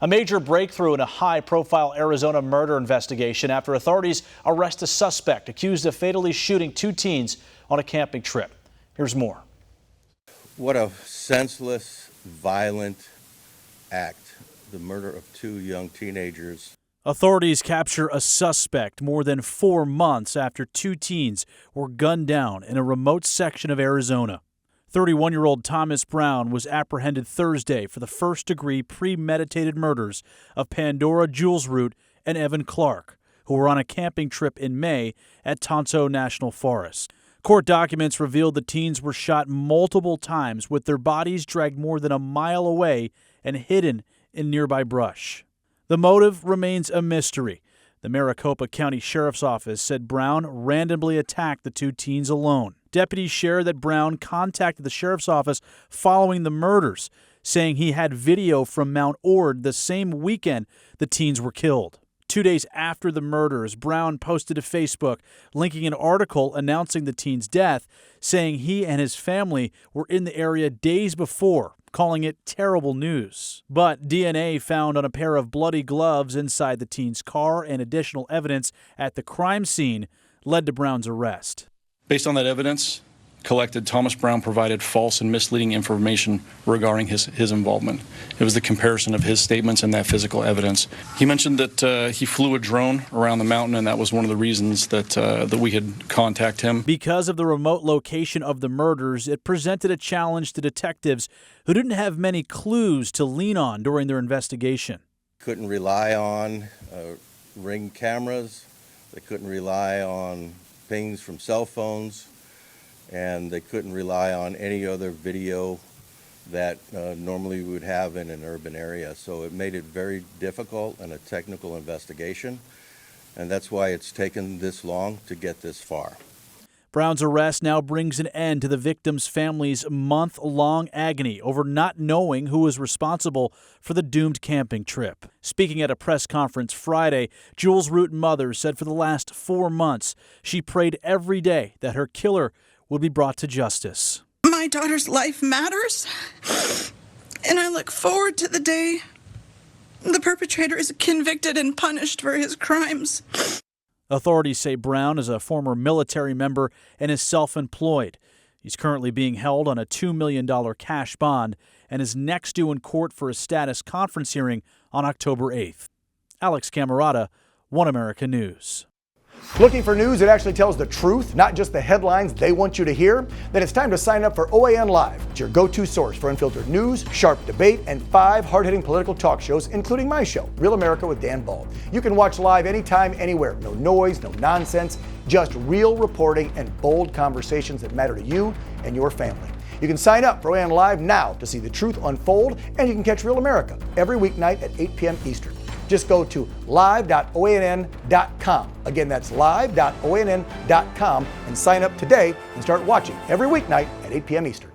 A major breakthrough in a high-profile Arizona murder investigation after authorities arrest a suspect accused of fatally shooting 2 teens on a camping trip. Here's more. What a senseless, violent act. The murder of 2 young teenagers. Authorities capture a suspect more than 4 months after 2 teens were gunned down in a remote section of Arizona. 31-year-old Thomas Brown was apprehended Thursday for the first-degree premeditated murders of Pandora, Jules and Evan Clark, who were on a camping trip in May at Tonto National Forest. Court documents revealed the teens were shot multiple times with their bodies dragged more than a mile away and hidden in nearby brush. The motive remains a mystery. The Maricopa County Sheriff's Office said Brown randomly attacked the 2 teens alone. Deputies share that Brown contacted the sheriff's office following the murders, saying he had video from Mount Ord the same weekend the teens were killed. 2 days after the murders, Brown posted to Facebook linking an article announcing the teen's death, saying he and his family were in the area days before, calling it terrible news. But DNA found on a pair of bloody gloves inside the teen's car and additional evidence at the crime scene led to Brown's arrest. Based on that evidence collected, Thomas Brown provided false and misleading information regarding his involvement. It was the comparison of his statements and that physical evidence. He mentioned that he flew a drone around the mountain, and that was one of the reasons that we could contact him. Because of the remote location of the murders, it presented a challenge to detectives who didn't have many clues to lean on during their investigation. Couldn't rely on Ring cameras. They couldn't rely on pings from cell phones. And they couldn't rely on any other video that normally we would have in an urban area. So it made it very difficult and a technical investigation, and that's why it's taken this long to get this far. Brown's arrest now brings an end to the victim's family's month-long agony over not knowing who was responsible for the doomed camping trip. Speaking at a press conference Friday, Jules' mother said for the last 4 months, she prayed every day that her killer will be brought to justice. My daughter's life matters, and I look forward to the day the perpetrator is convicted and punished for his crimes. Authorities say Brown is a former military member and is self-employed. He's currently being held on a $2 million cash bond and is next due in court for a status conference hearing on October 8th. Alex Camerata, One America News. Looking for news that actually tells the truth, not just the headlines they want you to hear? Then it's time to sign up for OAN Live. It's your go-to source for unfiltered news, sharp debate, and 5 hard-hitting political talk shows, including my show, Real America with Dan Ball. You can watch live anytime, anywhere. No noise, no nonsense, just real reporting and bold conversations that matter to you and your family. You can sign up for OAN Live now to see the truth unfold, and you can catch Real America every weeknight at 8 p.m. Eastern. Just go to live.onn.com. Again, that's live.onn.com and sign up today and start watching every weeknight at 8 p.m. Eastern.